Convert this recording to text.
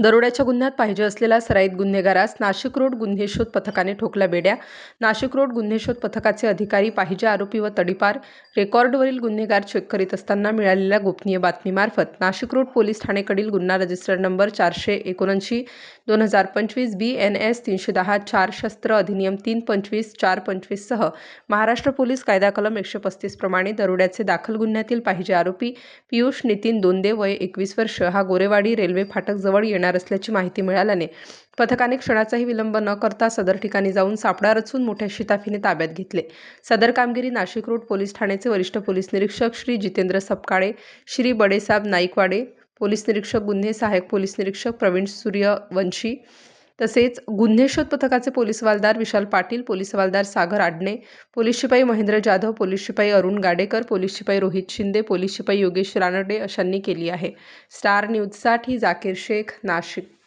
दरोड्याच्या गुन्ह्यात पाहिजे असलेला सराईत गुन्हेगारास नाशिक रोड गुन्हे शोध पथकाने ठोकला बेड्या. नाशिक रोड गुन्हे शोध पथकाचे अधिकारी पाहिजे आरोपी व तडीपार. रेकॉर्डवरील गुन्हेगार चेक करीत असताना मिळालेल्या गोपनीय बातमीमार्फत नाशिक रोड पोलीस ठाणेकडील गुन्हा रजिस्टर नंबर 479/2025 BNS 310 4 शस्त्र अधिनियम 325/425 सह महाराष्ट्र पोलीस कायदा कलम 135 प्रमाणे दरोड्याचे दाखल गुन्ह्यातील पाहिजे आरोपी पियुष नितीन दोंदे वय 21 वर्ष हा गोरेवाडी रेल्वे फाटक जवळ येणार असल्याची माहिती मिळाल्याने पथकाने क्षणाचाही विलंब न करता सदर ठिकाणी जाऊन सापळा रचून मोठ्या शिताफीने ताब्यात घेतले. सदर कामगिरी नाशिक रोड पोलीस ठाण्याचे वरिष्ठ पोलीस निरीक्षक श्री जितेंद्र सपकाळे, श्री बडेसाब नाईकवाडे, पोलीस निरीक्षक गुन्हे सहाय्यक पोलीस निरीक्षक प्रवीण सूर्यवंशी, तसेच गुन्हे शोध पथकाचे पोलीस हवालदार विशाल पाटील, पोलीस हवालदार सागर आडणे, पोलीस शिपाई महेंद्र जाधव, पोलीस शिपाई अरुण गाडेकर, पोलीस शिपाई रोहित शिंदे, पोलीस शिपाई योगेश रानडे अशांनी केली आहे. स्टार न्यूजसाठी जाकीर शेख, नाशिक.